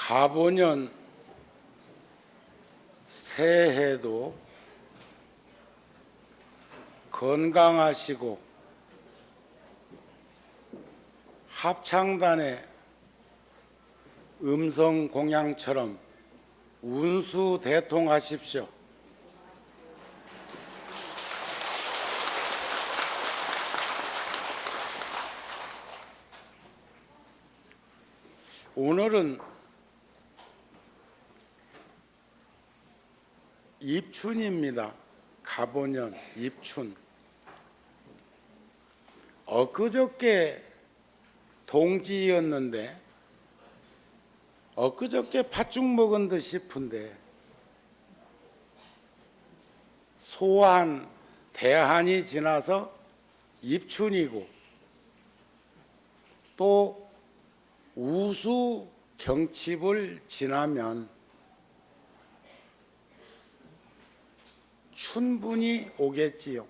가보년 새해도 건강하시고 합창단의 음성 공양처럼 운수대통하십시오. 오늘은 입춘입니다. 가보년 입춘. 엊그저께 동지였는데 엊그저께 팥죽 먹은 듯 싶은데 소한 대한이 지나서 입춘이고 또 우수 경칩을 지나면 춘분이 오겠지요.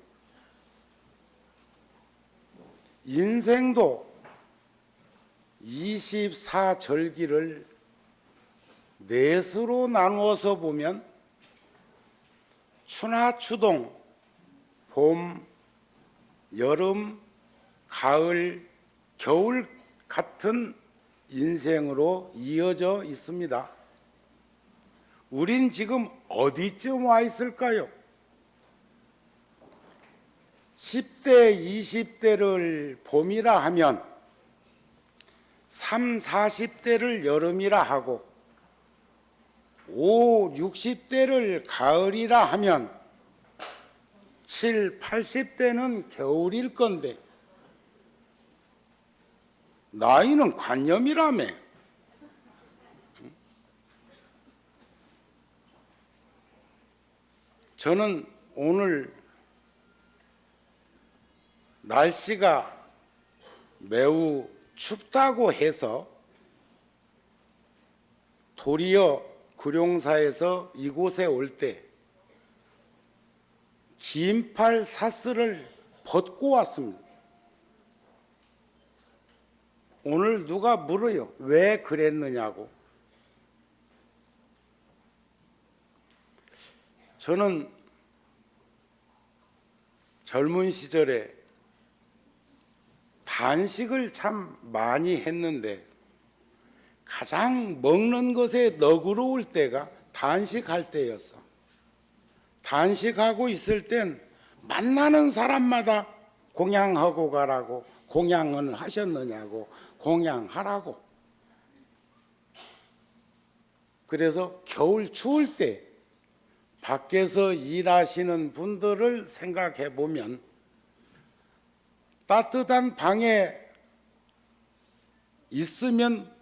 인생도 24절기를 넷으로 나누어서 보면春하추동, 봄, 여름, 가을, 겨울 같은 인생으로 이어져 있습니다. 우린 지금 어디쯤 와 있을까요? 10대, 20대를 봄이라 하면 3, 40대를 여름이라 하고 5, 60대를 가을이라 하면 7, 80대는 겨울일 건데 나이는 관념이라며. 저는 오늘 날씨가 매우 춥다고 해서 도리어 구룡사에서 이곳에 올 때 긴팔 사스를 벗고 왔습니다. 오늘 누가 물어요. 왜 그랬느냐고. 저는 젊은 시절에 단식을 참 많이 했는데 가장 먹는 것에 너그러울 때가 단식할 때였어. 단식하고 있을 땐 만나는 사람마다 공양하고 가라고, 공양은 하셨느냐고, 공양하라고. 그래서 겨울 추울 때 밖에서 일하시는 분들을 생각해 보면 따뜻한 방에 있으면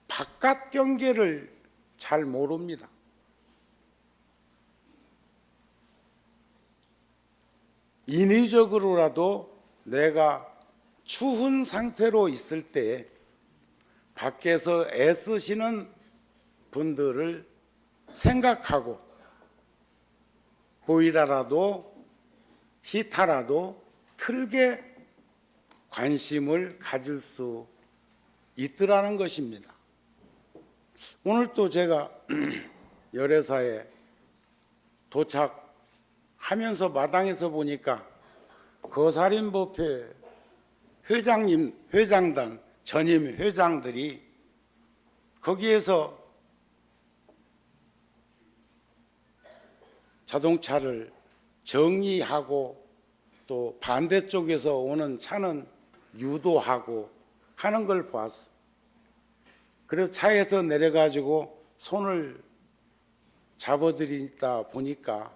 바깥 경계를 잘 모릅니다. 인위적으로라도 내가 추운 상태로 있을 때 밖에서 애쓰시는 분들을 생각하고 보일러라도 히터라도 틀게 관심을 가질 수 있더라는 것입니다. 오늘 또 제가 열애사에 도착하면서 마당에서 보니까 거사림법회 회장님, 회장단, 전임 회장들이 거기에서 자동차를 정리하고 또 반대쪽에서 오는 차는 유도하고 하는 걸 보았어. 그래서 차에서 내려가지고 손을 잡아드리다 보니까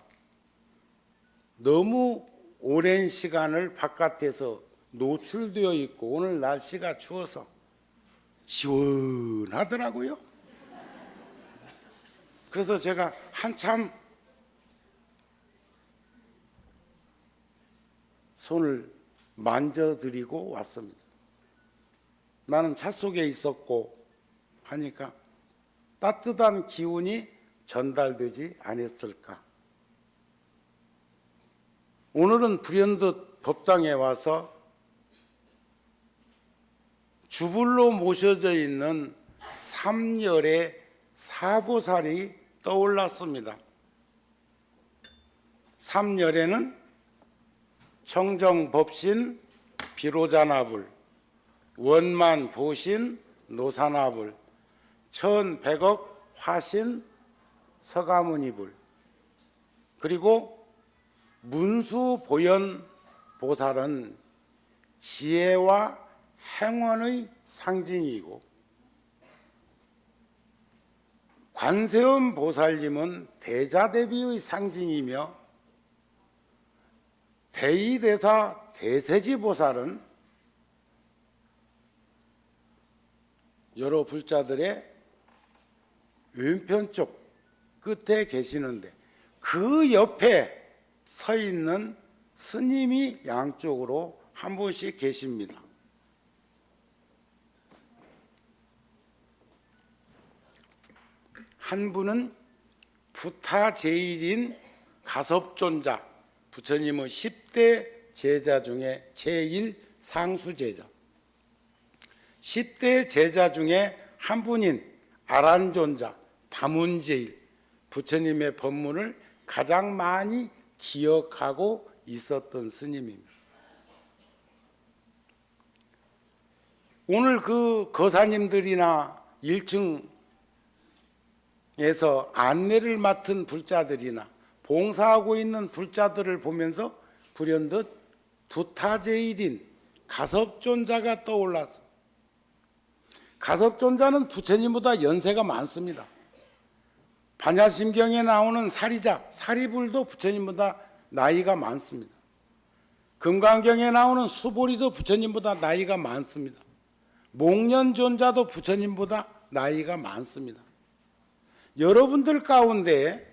너무 오랜 시간을 바깥에서 노출되어 있고 오늘 날씨가 추워서 시원하더라고요. 그래서 제가 한참 손을 만져드리고 왔습니다. 나는 차 속에 있었고 하니까 따뜻한 기운이 전달되지 않았을까. 오늘은 불현듯 법당에 와서 주불로 모셔져 있는 3열의 사보살이 떠올랐습니다. 3열에는 청정법신 비로자나불, 원만보신 노사나불, 1100억 화신 서가모니불, 그리고 문수보현 보살은 지혜와 행원의 상징이고, 관세음 보살님은 대자대비의 상징이며, 대의대사 대세지 보살은 여러 불자들의 왼편 쪽 끝에 계시는데, 그 옆에 서 있는 스님이 양쪽으로 한 분씩 계십니다. 한 분은 두타제일인 가섭존자, 부처님의 10대 제자 중에 제1 상수제자, 10대 제자 중에 한 분인 아란존자, 다문제일, 부처님의 법문을 가장 많이 기억하고 있었던 스님입니다. 오늘 그 거사님들이나 1층에서 안내를 맡은 불자들이나 봉사하고 있는 불자들을 보면서 불현듯 두타제일인 가섭존자가 떠올랐어. 가섭존자는 부처님보다 연세가 많습니다. 반야심경에 나오는 사리자, 사리불도 부처님보다 나이가 많습니다. 금강경에 나오는 수보리도 부처님보다 나이가 많습니다. 목련존자도 부처님보다 나이가 많습니다. 여러분들 가운데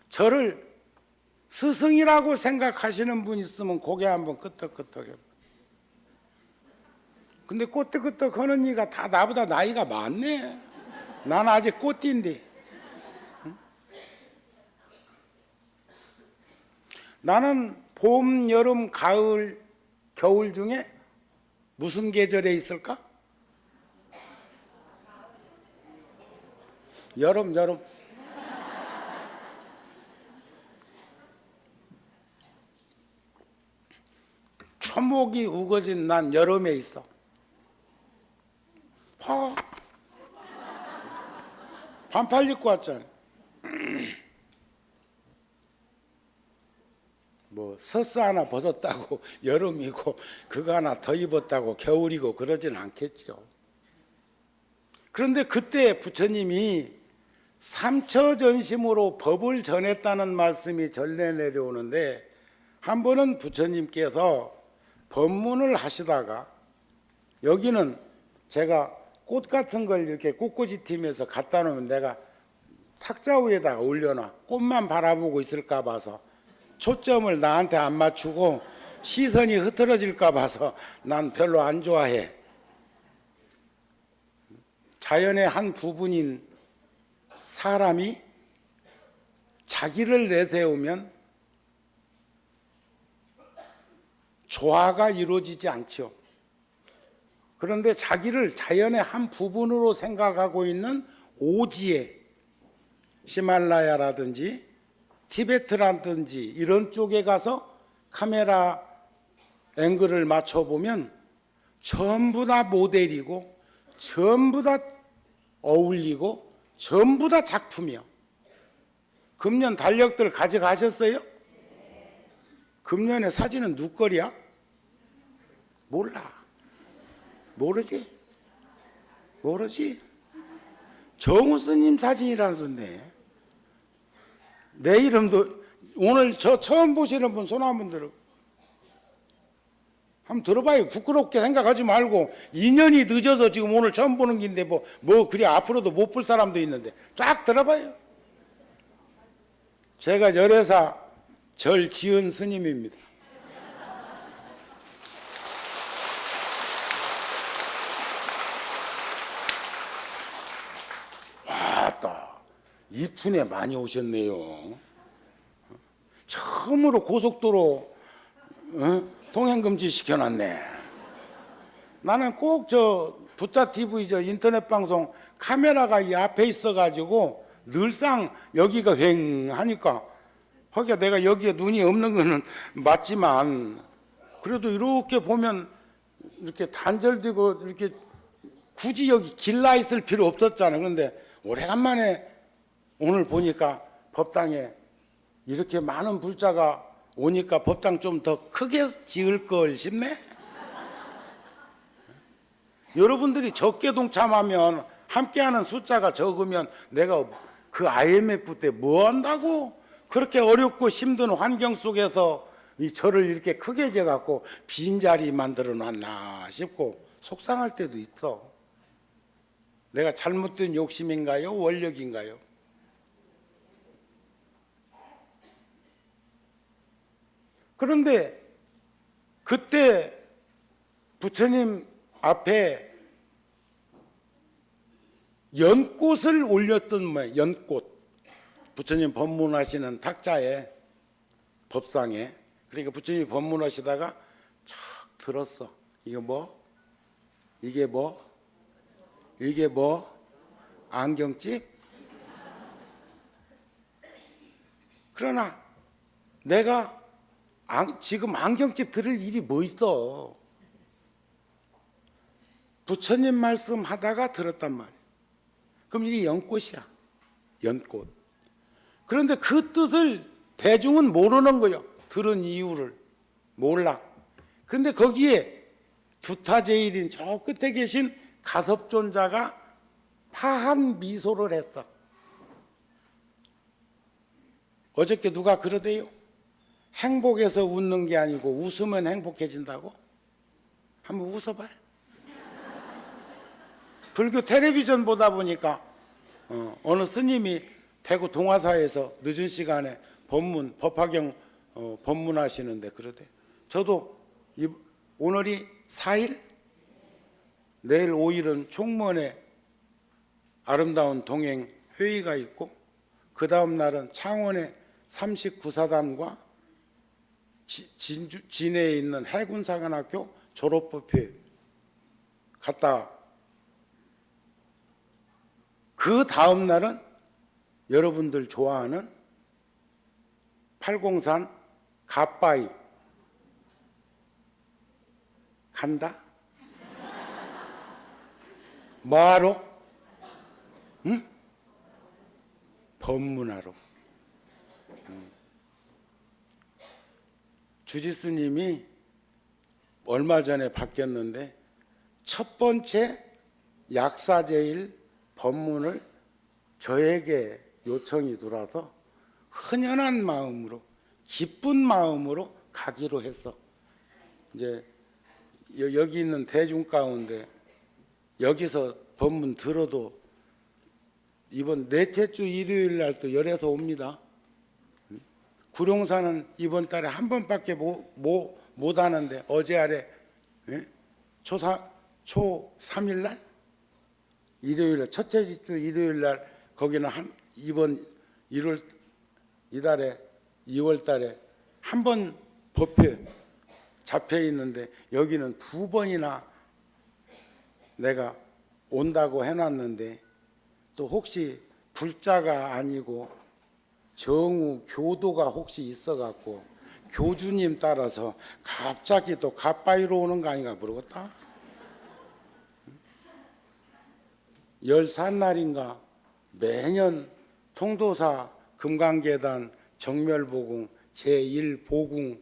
저를 스승이라고 생각하시는 분 있으면 고개 한번 끄덕끄덕 해봐. 근데 꼬떡꼬떡 하는 이가 다 나보다 나이가 많네. 나는 아직 꽃띠인데. 응? 나는 봄, 여름, 가을, 겨울 중에 무슨 계절에 있을까? 여름. 초목이 우거진 난 여름에 있어. 반팔 입고 왔잖아. 뭐 서스 하나 벗었다고 여름이고 그거 하나 더 입었다고 겨울이고 그러진 않겠죠. 그런데 그때 부처님이 삼처전심으로 법을 전했다는 말씀이 전래 내려오는데, 한 번은 부처님께서 법문을 하시다가, 여기는 제가 꽃 같은 걸 이렇게 꽃꽂이 팀에서 갖다 놓으면 내가 탁자 위에다가 올려놔. 꽃만 바라보고 있을까 봐서, 초점을 나한테 안 맞추고 시선이 흐트러질까 봐서 난 별로 안 좋아해. 자연의 한 부분인 사람이 자기를 내세우면 조화가 이루어지지 않죠. 그런데 자기를 자연의 한 부분으로 생각하고 있는 오지에, 히말라야라든지 티베트라든지 이런 쪽에 가서 카메라 앵글을 맞춰보면 전부 다 모델이고 전부 다 어울리고 전부 다 작품이요. 금년 달력들 가져가셨어요? 금년의 사진은 누구 거야? 몰라. 모르지? 정우 스님 사진이라는데, 내 이름도 오늘 저 처음 보시는 분 손 한번 들어. 한번 들어봐요. 부끄럽게 생각하지 말고, 2년이 늦어서 지금 오늘 처음 보는 긴데 뭐 그래 앞으로도 못 볼 사람도 있는데 쫙 들어봐요. 제가 열애사 절 지은 스님입니다. 왔다, 입춘에 많이 오셨네요. 처음으로 고속도로 통행금지 시켜놨네. 나는 꼭 저 부타 TV 저 인터넷 방송 카메라가 이 앞에 있어가지고 늘상 여기가 휑하니까 하기야 내가 여기에 눈이 없는 거는 맞지만 그래도 이렇게 보면 이렇게 단절되고 이렇게 굳이 여기 길라 있을 필요 없었잖아. 그런데 오래간만에 오늘 보니까 법당에 이렇게 많은 불자가 오니까 법당 좀 더 크게 지을 걸 싶네. 여러분들이 적게 동참하면 함께하는 숫자가 적으면 내가 그 IMF 때 뭐 한다고 그렇게 어렵고 힘든 환경 속에서 이 절을 이렇게 크게 재갖고 빈자리 만들어 놨나 싶고 속상할 때도 있어. 내가 잘못된 욕심인가요? 원력인가요? 그런데 그때 부처님 앞에 연꽃을 올렸던 모양, 연꽃. 부처님 법문하시는 탁자에, 법상에. 그러니까 부처님이 법문하시다가 쫙 들었어. 이게 뭐? 이게 뭐? 이게 뭐? 안경집? 그러나 내가 지금 안경집 들을 일이 뭐 있어? 부처님 말씀하다가 들었단 말이야. 그럼 이게 연꽃이야. 연꽃. 그런데 그 뜻을 대중은 모르는 거예요. 들은 이유를 몰라. 그런데 거기에 두타제일인 저 끝에 계신 가섭존자가 파한 미소를 했어. 어저께 누가 그러대요? 행복해서 웃는 게 아니고 웃으면 행복해진다고? 한번 웃어봐요. 불교 텔레비전 보다 보니까 어느 스님이 대구 동화사에서 늦은 시간에 법화경 법문하시는데 그러대. 저도 오늘이 4일? 내일 5일은 총무원에 아름다운 동행 회의가 있고 그 다음 날은 창원의 39사단과 진해에 있는 해군사관학교 졸업법회 갔다. 그 다음 날은 여러분들 좋아하는 팔공산 갓바위 간다? 뭐하러? 응? 법문하러. 주지스님이 얼마 전에 바뀌었는데 첫 번째 약사제일 법문을 저에게 요청이 들어와서 흔연한 마음으로 기쁜 마음으로 가기로 했어. 이제 여기 있는 대중 가운데 여기서 법문 들어도 이번 넷째 주 일요일 날 또 열에서 옵니다. 구룡사는 이번 달에 한 번밖에 못 하는데 어제 아래 초 3일 날 일요일 날 첫째 주 일요일 날 거기는 이번 1월 이달에 2월 달에 한 번 법회 잡혀 있는데 여기는 2번이나 내가 온다고 해놨는데 또 혹시 불자가 아니고 정우 교도가 혹시 있어갖고 교주님 따라서 갑자기 또 갓바위로 오는 거 아닌가 모르겠다. 13날인가 매년 통도사 금강계단 정멸보궁 제1보궁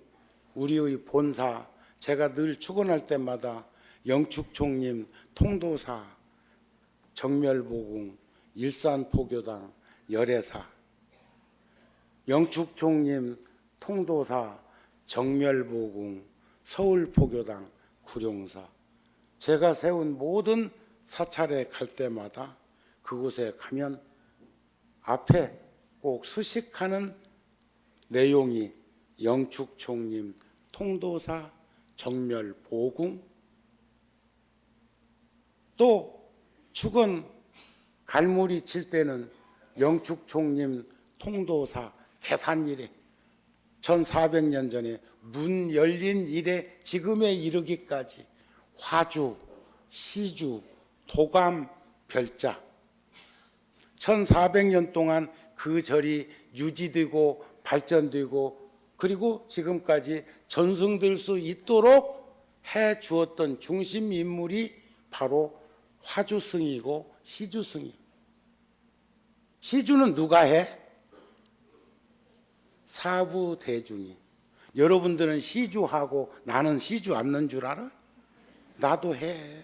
우리의 본사 제가 늘 축원할 때마다 영축총님 통도사 정멸보궁 일산포교당 열애사 영축총님 통도사 정멸보궁 서울포교당 구룡사 제가 세운 모든 사찰에 갈 때마다 그곳에 가면 앞에 꼭 수식하는 내용이 영축총님 통도사 정멸보궁 또 축원 갈무리 칠 때는 영축총님 통도사 개산일에 1400년 전에 문 열린 이래 지금에 이르기까지 화주, 시주, 도감 별자. 1400년 동안 그 절이 유지되고 발전되고 그리고 지금까지 전승될 수 있도록 해 주었던 중심 인물이 바로 화주승이고 시주승이에요. 시주는 누가 해? 사부대중이. 여러분들은 시주하고 나는 시주 않는 줄 알아? 나도 해.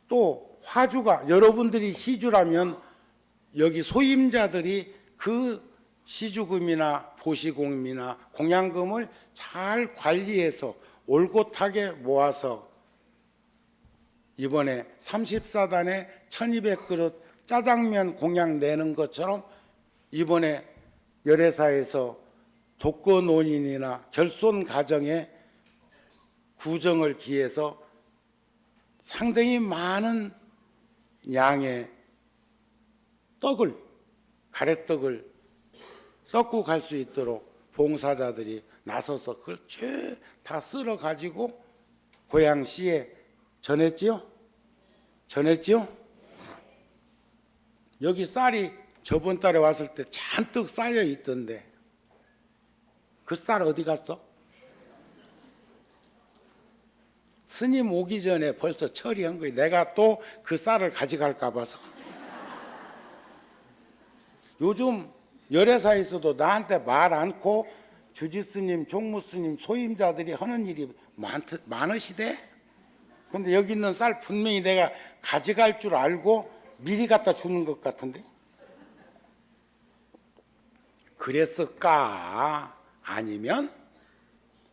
또 화주가, 여러분들이 시주라면 여기 소임자들이 그 시주금이나 보시금이나 공양금을 잘 관리해서 올곧하게 모아서 이번에 34단에 1200그릇 짜장면 공양 내는 것처럼 이번에 열애사에서 독거논인이나 결손 가정에 구정을 기해서 상당히 많은 양의 떡을, 가래떡을 떡고 갈 수 있도록 봉사자들이 나서서 그걸 다 쓸어 가지고 고양시에 전했지요? 전했지요? 여기 쌀이 저번 달에 왔을 때 잔뜩 쌓여 있던데 그 쌀 어디 갔어? 스님 오기 전에 벌써 처리한 거예요. 내가 또 그 쌀을 가져갈까 봐서. 요즘 열애사에서도 나한테 말 않고 주지스님, 종무스님, 소임자들이 하는 일이 많으시대. 근데 여기 있는 쌀 분명히 내가 가져갈 줄 알고 미리 갖다 주는 것 같은데. 그랬을까? 아니면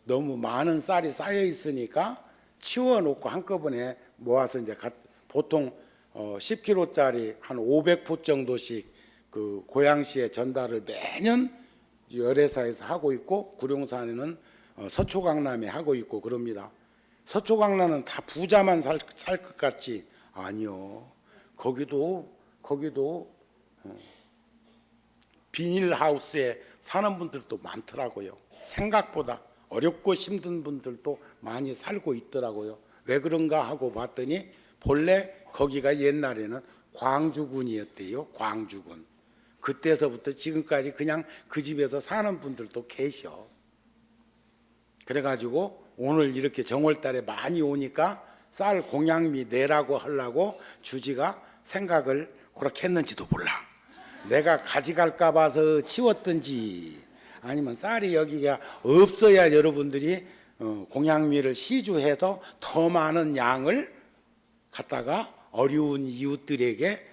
너무 많은 쌀이 쌓여 있으니까 치워놓고 한꺼번에 모아서 이제 보통 10kg짜리 한 500포 정도씩 그 고양시에 전달을 매년 열애사에서 하고 있고 구룡산에는 서초강남에 하고 있고 그럽니다. 서초강남은 다 부자만 살 것 같지? 아니요. 거기도 비닐하우스에 사는 분들도 많더라고요. 생각보다 어렵고 힘든 분들도 많이 살고 있더라고요. 왜 그런가 하고 봤더니 본래 거기가 옛날에는 광주군이었대요. 광주군. 그때서부터 지금까지 그냥 그 집에서 사는 분들도 계셔. 그래가지고 오늘 이렇게 정월달에 많이 오니까 쌀 공양미 내라고 하려고 주지가 생각을 그렇게 했는지도 몰라. 내가 가져갈까 봐서 치웠든지 아니면 쌀이 여기가 없어야 여러분들이 공양미를 시주해서 더 많은 양을 갖다가 어려운 이웃들에게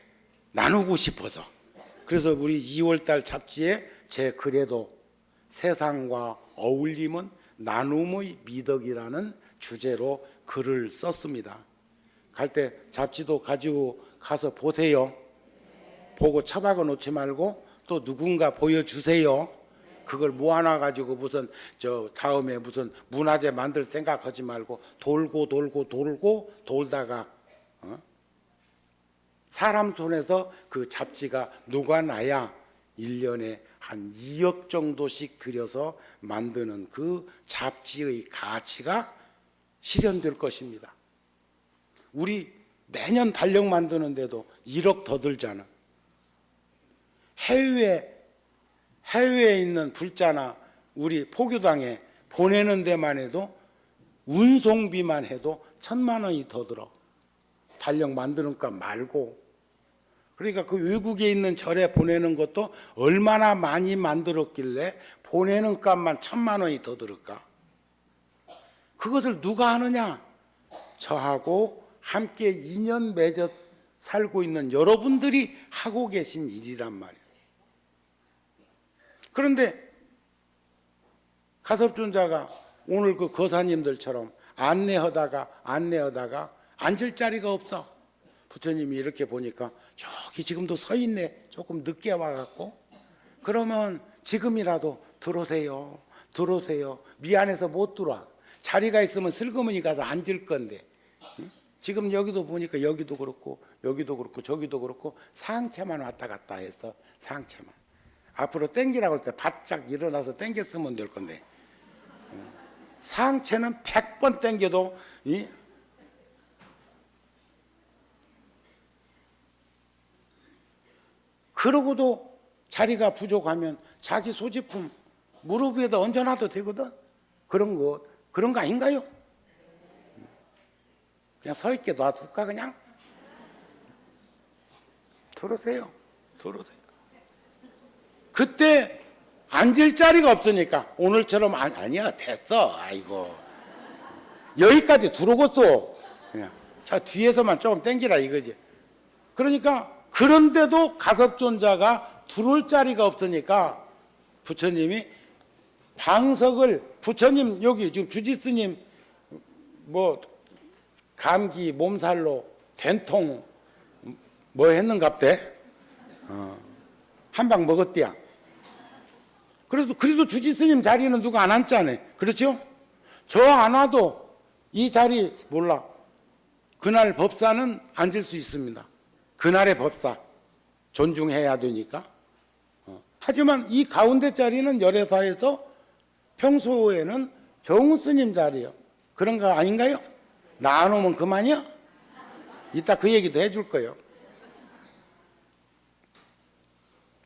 나누고 싶어서. 그래서 우리 2월달 잡지에 제 글에도 세상과 어울림은 나눔의 미덕이라는 주제로 글을 썼습니다. 갈 때 잡지도 가지고 가서 보세요. 보고 처박아 놓지 말고 또 누군가 보여주세요. 그걸 모아놔 가지고 무슨 다음에 무슨 문화재 만들 생각하지 말고 돌고 돌다가 사람 손에서 그 잡지가 녹아나야 1년에 한 2억 정도씩 들여서 만드는 그 잡지의 가치가 실현될 것입니다. 우리 매년 달력 만드는데도 1억 더 들잖아. 해외에 있는 불자나 우리 포교당에 보내는 데만 해도 운송비만 해도 1,000만 원이 더 들어. 달력 만드는 값 말고. 그러니까 그 외국에 있는 절에 보내는 것도 얼마나 많이 만들었길래 보내는 값만 1,000만 원이 더 들을까? 그것을 누가 하느냐? 저하고 함께 인연 맺어 살고 있는 여러분들이 하고 계신 일이란 말이에요. 그런데 가섭존자가 오늘 그 거사님들처럼 안내하다가 앉을 자리가 없어. 부처님이 이렇게 보니까 저기 지금도 서 있네. 조금 늦게 와갖고. 그러면 지금이라도 들어오세요. 미안해서 못 들어와. 자리가 있으면 슬그머니 가서 앉을 건데. 지금 여기도 보니까 여기도 그렇고 저기도 그렇고 상체만 왔다 갔다 해서 상체만. 앞으로 땡기라고 할 때 바짝 일어나서 땡겼으면 될 건데 상체는 100번 땡겨도 그러고도 자리가 부족하면 자기 소지품 무릎 위에다 얹어놔도 되거든. 그런 거 아닌가요? 그냥 서 있게 놔둘까 그냥? 들으세요. 그때 앉을 자리가 없으니까 오늘처럼 아니야 됐어. 아이고 여기까지 들어오겠어. 그냥 저 뒤에서만 조금 땡기라 이거지. 그러니까 그런데도 가섭존자가 들어올 자리가 없으니까 부처님이 방석을 부처님 여기 지금 주지스님 뭐 감기 몸살로 된통 뭐 했는갑대 한 방 먹었대야. 그래도 주지스님 자리는 누가 안 앉잖아요. 그렇죠? 저 안 와도 이 자리 몰라. 그날 법사는 앉을 수 있습니다. 그날의 법사 존중해야 되니까. 하지만 이 가운데 자리는 열애사에서 평소에는 정우 스님 자리요. 그런 거 아닌가요? 나 안 오면 그만이야? 이따 그 얘기도 해줄 거예요.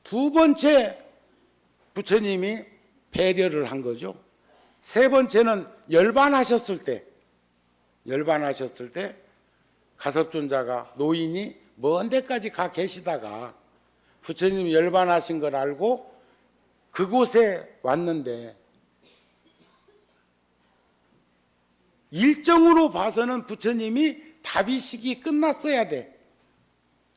두 번째 부처님이 배려를 한 거죠. 세 번째는 열반하셨을 때 가섭존자가 노인이 먼 데까지 가 계시다가 부처님이 열반하신 걸 알고 그곳에 왔는데 일정으로 봐서는 부처님이 다비식이 끝났어야 돼.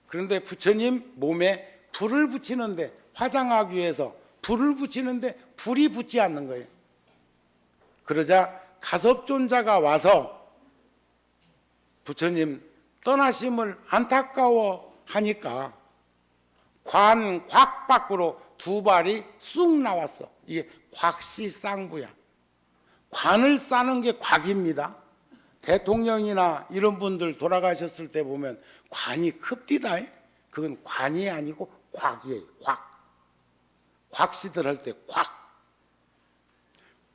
그런데 부처님 몸에 불을 붙이는데 화장하기 위해서 불을 붙이는데 불이 붙지 않는 거예요. 그러자 가섭존자가 와서 부처님 떠나심을 안타까워하니까 곽 밖으로 두 발이 쑥 나왔어. 이게 곽시쌍부야. 관을 싸는 게 곽입니다. 대통령이나 이런 분들 돌아가셨을 때 보면 관이 큽디다. 그건 관이 아니고 곽이에요. 곽시들 할 때 곽.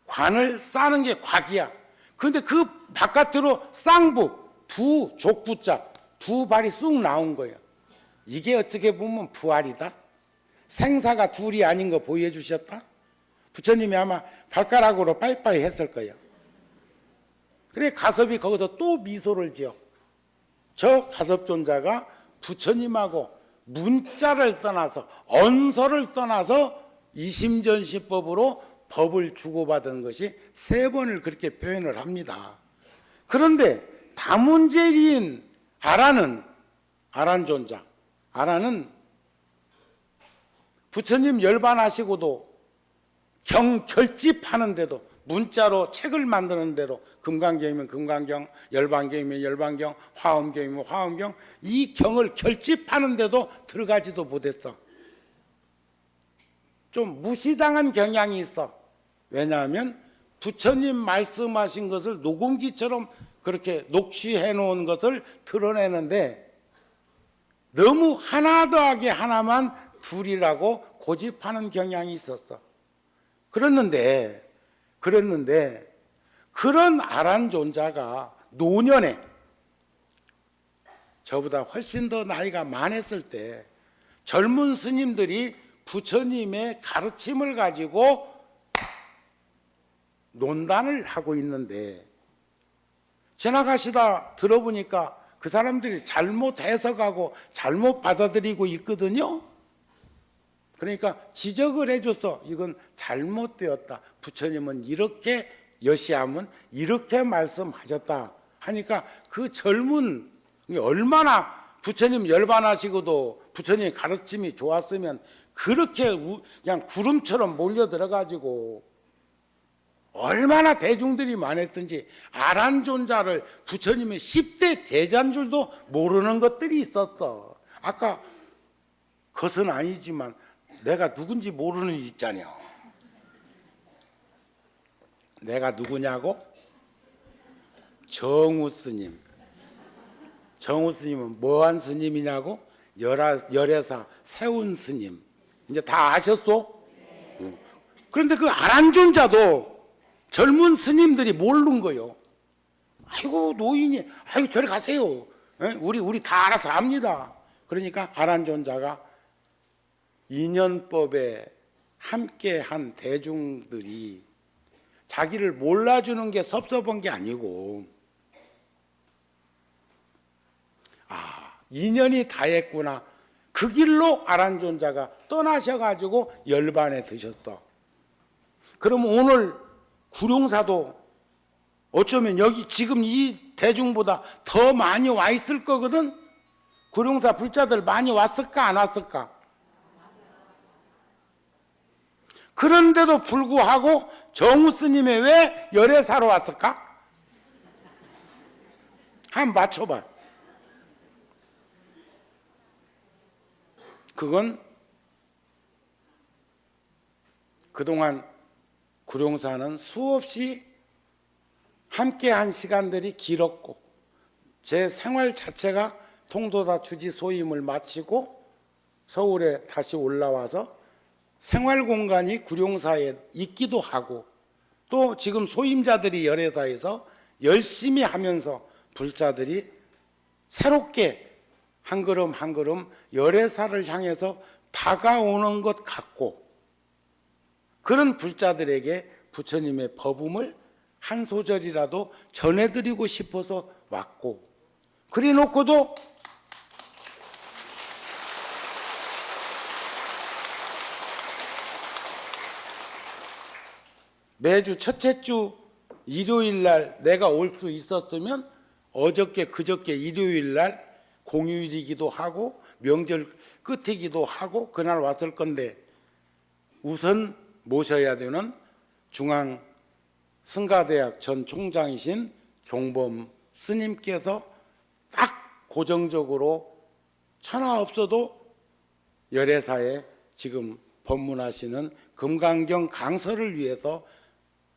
관을 싸는 게 곽이야. 그런데 그 바깥으로 쌍부, 두 족부자, 두 발이 쑥 나온 거예요. 이게 어떻게 보면 부활이다. 생사가 둘이 아닌 거 보여주셨다. 부처님이 아마 발가락으로 빠이빠이 했을 거예요. 그래 가섭이 거기서 또 미소를 지어. 저 가섭존자가 부처님하고 문자를 떠나서 언서를 떠나서 이심전시법으로 법을 주고받은 것이 세 번을 그렇게 표현을 합니다. 그런데 다문제리인 아란존자, 아란은 부처님 열반하시고도 경 결집하는데도 문자로 책을 만드는 대로 금강경이면 금강경, 열반경이면 열반경, 화엄경이면 화엄경 이 경을 결집하는데도 들어가지도 못했어. 좀 무시당한 경향이 있어. 왜냐하면 부처님 말씀하신 것을 녹음기처럼 그렇게 녹취해 놓은 것을 드러내는데 너무 하나 더하기 하나만 둘이라고 고집하는 경향이 있었어. 그랬는데 그런 아란존자가 노년에 저보다 훨씬 더 나이가 많았을 때 젊은 스님들이 부처님의 가르침을 가지고 논단을 하고 있는데 지나가시다 들어보니까 그 사람들이 잘못 해석하고 잘못 받아들이고 있거든요. 그러니까 지적을 해줘서 이건 잘못되었다. 부처님은 이렇게 여시하면 이렇게 말씀하셨다 하니까 그 젊은 얼마나 부처님 열반하시고도 부처님 가르침이 좋았으면 그렇게 그냥 구름처럼 몰려 들어가지고 얼마나 대중들이 많았든지 아란존자를 부처님이 10대 대자인 줄도 모르는 것들이 있었어. 아까 그것은 아니지만 내가 누군지 모르는 일 있잖아요. 내가 누구냐고? 정우 스님. 정우 스님은 뭐한 스님이냐고? 열애사 세운 스님. 이제 다 아셨어? 그런데 그 아란존자도 젊은 스님들이 모르는 거요. 아이고 노인이 아이고 저리 가세요. 우리 다 알아서 압니다. 그러니까 아란존자가 인연법에 함께한 대중들이 자기를 몰라주는 게 섭섭한 게 아니고, 인연이 다했구나, 그 길로 아란존자가 떠나셔가지고 열반에 드셨어. 그럼 오늘 구룡사도 어쩌면 여기 지금 이 대중보다 더 많이 와 있을 거거든. 구룡사 불자들 많이 왔을까 안 왔을까? 그런데도 불구하고 정우 스님이 왜 열애사로 왔을까? 한번 맞춰봐. 그건 그동안 구룡사는 수없이 함께한 시간들이 길었고, 제 생활 자체가 통도사 주지 소임을 마치고 서울에 다시 올라와서 생활 공간이 구룡사에 있기도 하고, 또 지금 소임자들이 열애사에서 열심히 하면서 불자들이 새롭게 한 걸음 한 걸음 열애사를 향해서 다가오는 것 같고, 그런 불자들에게 부처님의 법음을 한 소절이라도 전해드리고 싶어서 왔고, 그래 놓고도 매주 첫째 주 일요일 날 내가 올 수 있었으면 어저께 그저께 일요일 날 공휴일이기도 하고 명절 끝이기도 하고 그날 왔을 건데, 우선 모셔야 되는 중앙 승가대학 전 총장이신 종범 스님께서 딱 고정적으로 천하 없어도 열애사에 지금 법문하시는 금강경 강서를 위해서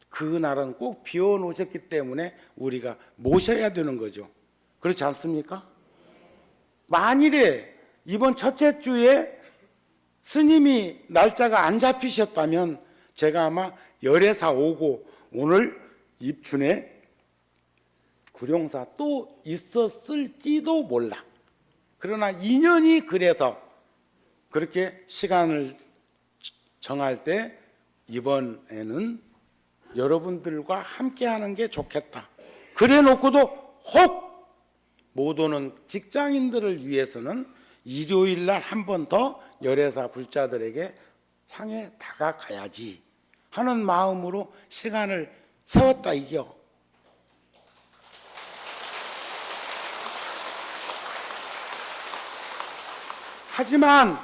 그날은 꼭 비워놓으셨기 때문에 우리가 모셔야 되는 거죠. 그렇지 않습니까? 만일에 이번 첫째 주에 스님이 날짜가 안 잡히셨다면 제가 아마 열애사 오고 오늘 입춘에 구룡사 또 있었을지도 몰라. 그러나 인연이 그래서 그렇게 시간을 정할 때 이번에는 여러분들과 함께하는 게 좋겠다. 그래 놓고도 혹 못 오는 직장인들을 위해서는 일요일 날 한 번 더 열애사 불자들에게 향해 다가가야지 하는 마음으로 시간을 세웠다 이겨. 하지만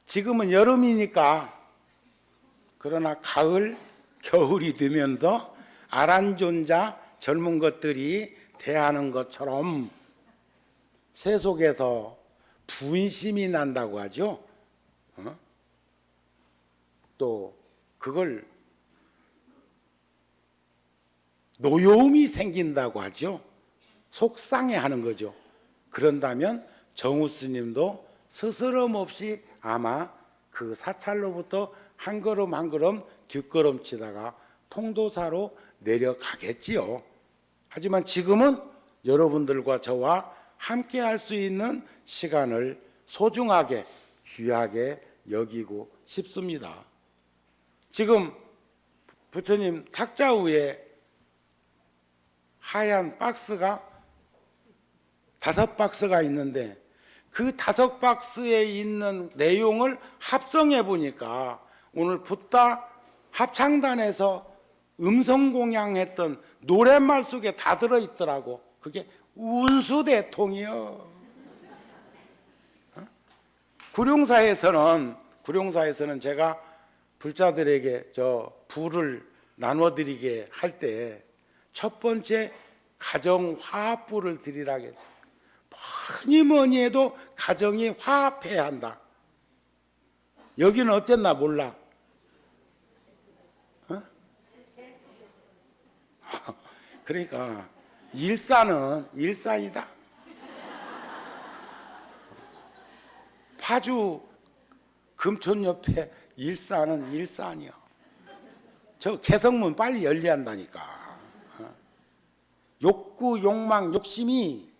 지금은 여름이니까, 그러나 가을, 겨울이 되면서 아란존자 젊은 것들이 대하는 것처럼 세속에서 분심이 난다고 하죠. 또 그걸 노여움이 생긴다고 하죠. 속상해하는 거죠. 그런다면 정우 스님도 스스럼 없이 아마 그 사찰로부터 한 걸음 한 걸음 뒷걸음치다가 통도사로 내려가겠지요. 하지만 지금은 여러분들과 저와 함께 할 수 있는 시간을 소중하게 귀하게 여기고 싶습니다. 지금 부처님 탁자 위에 하얀 박스가 5박스가 있는데, 그 5박스에 있는 내용을 합성해 보니까 오늘 붓다 합창단에서 음성공양했던 노랫말 속에 다 들어있더라고. 그게 운수대통이요. 구룡사에서는 제가 불자들에게 저 부를 나눠드리게 할 때 첫 번째 가정 화합부를 드리라고 했어요. 뭐니 해도 가정이 화합해야 한다. 여기는 어쨌나 몰라. 그러니까 일산은 일산이다. 파주 금촌 옆에 일산은 일산이야. 저 개성문 빨리 열려야 한다니까. 욕구, 욕망, 욕심이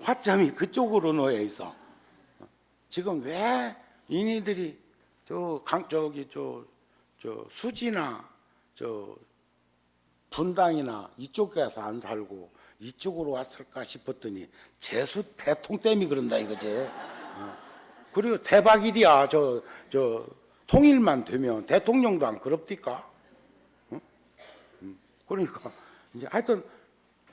화점이 그쪽으로 놓여 있어. 지금 왜 이니들이 저 수지나 저 분당이나 이쪽 가서 안 살고 이쪽으로 왔을까 싶었더니 재수 대통 때문에 그런다 이거지. 그리고 대박일이야. 저 통일만 되면 대통령도 안 그럽디까? 그러니까 이제 하여튼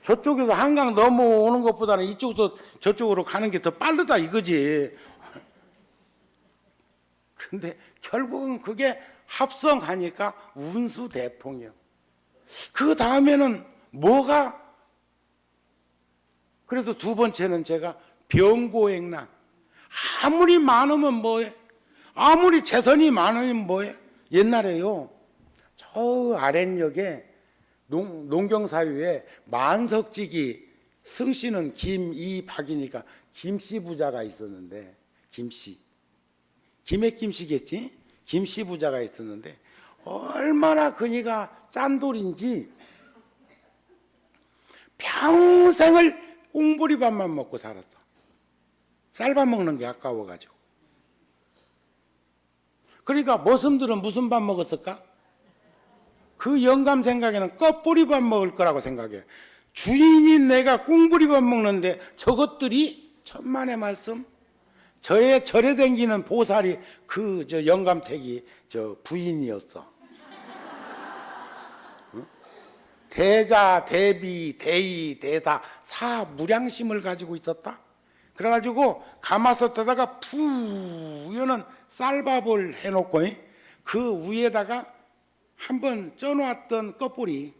저쪽에서 한강 넘어오는 것보다는 이쪽에서 저쪽으로 가는 게 더 빠르다 이거지. 근데 결국은 그게 합성하니까 운수 대통령. 그 다음에는 뭐가? 그래서 두 번째는 제가 병고액난. 아무리 많으면 뭐해? 아무리 재산이 많으면 뭐해? 옛날에요, 저 아랫역에 농경사유에 만석지기 승씨는 김이박이니까 김씨 부자가 있었는데, 김의 김씨겠지? 김씨 부자가 있었는데 얼마나 그니가 짠돌인지 평생을 꽁보리밥만 먹고 살았어. 쌀밥 먹는 게 아까워가지고. 그러니까 머슴들은 무슨 밥 먹었을까? 그 영감 생각에는 껍보리밥 먹을 거라고 생각해. 주인이 내가 꽁보리밥 먹는데 저것들이 천만의 말씀. 절에 댕기는 보살이 그 영감택이 부인이었어. 대자, 대비, 대의, 대다 사무량심을 가지고 있었다. 그래가지고 가마솥에다가 푸여는 쌀밥을 해놓고 그 위에다가 한번 쪄놓았던 껍보리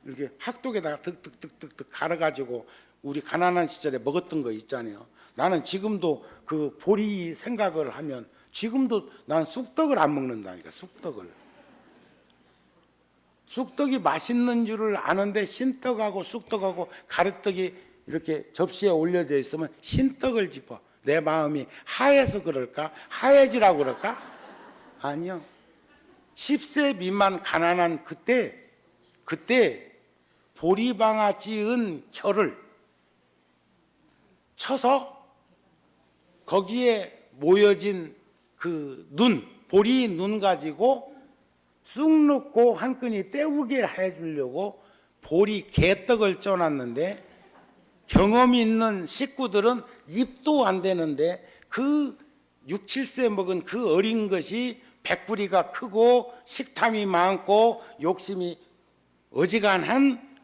이렇게 학독에다가 득득득득득 갈아가지고 우리 가난한 시절에 먹었던 거 있잖아요. 나는 지금도 그 보리 생각을 하면 지금도 나는 쑥떡을 안 먹는다니까. 쑥떡이 맛있는 줄을 아는데 신떡하고 쑥떡하고 가래떡이 이렇게 접시에 올려져 있으면 신떡을 짚어. 내 마음이 하얘서 그럴까? 하얘지라고 그럴까? 아니요. 10세 미만 가난한 그때 보리방아 찌은 혀를 쳐서 거기에 모여진 그 보리 눈 가지고 쑥 넣고 한 끈이 때우게 해주려고 보리 개떡을 쪄놨는데, 경험이 있는 식구들은 입도 안 되는데 그 6, 7세 먹은 그 어린 것이 백구리가 크고 식탐이 많고 욕심이 어지간한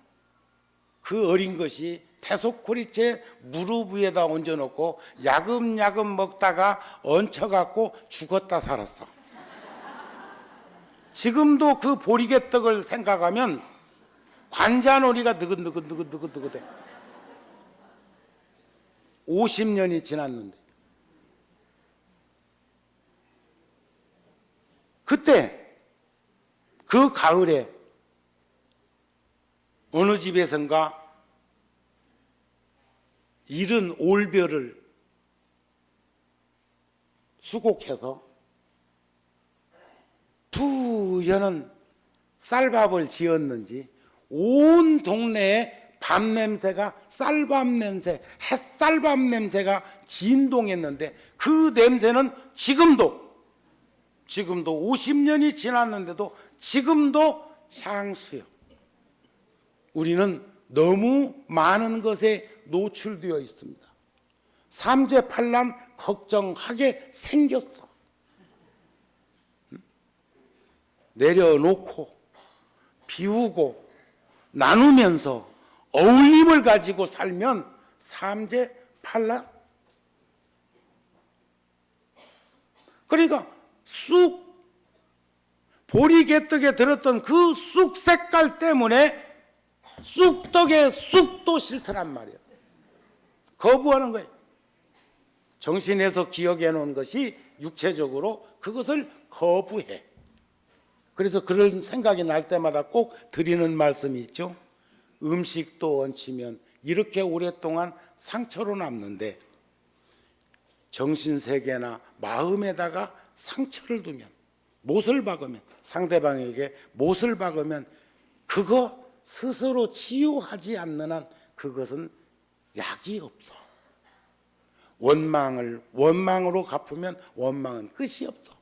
그 어린 것이 태소코리채 무릎 위에다 얹어놓고 야금야금 먹다가 얹혀갖고 죽었다 살았어. 지금도 그 보리개떡을 생각하면 관자놀이가 느긋느긋해. 50년이 지났는데. 그때 그 가을에 어느 집에선가 이른 올별을 수곡해서 부여는 쌀밥을 지었는지 온 동네에 밥 냄새가 쌀밥 냄새, 햇쌀밥 냄새가 진동했는데 그 냄새는 지금도 50년이 지났는데도 지금도 향수요. 우리는 너무 많은 것에 노출되어 있습니다. 삼재팔란 걱정하게 생겼어. 내려놓고 비우고 나누면서 어울림을 가지고 살면 삼재팔란. 그러니까 보리개떡에 들었던 그 쑥 색깔 때문에 쑥떡에 쑥도 싫더란 말이에요. 거부하는 거예요. 정신에서 기억해 놓은 것이 육체적으로 그것을 거부해. 그래서 그런 생각이 날 때마다 꼭 드리는 말씀이 있죠. 음식도 얹히면 이렇게 오랫동안 상처로 남는데 정신세계나 마음에다가 상처를 두면, 못을 박으면, 상대방에게 못을 박으면 그거 스스로 치유하지 않는 한 그것은 약이 없어. 원망을 원망으로 갚으면 원망은 끝이 없어.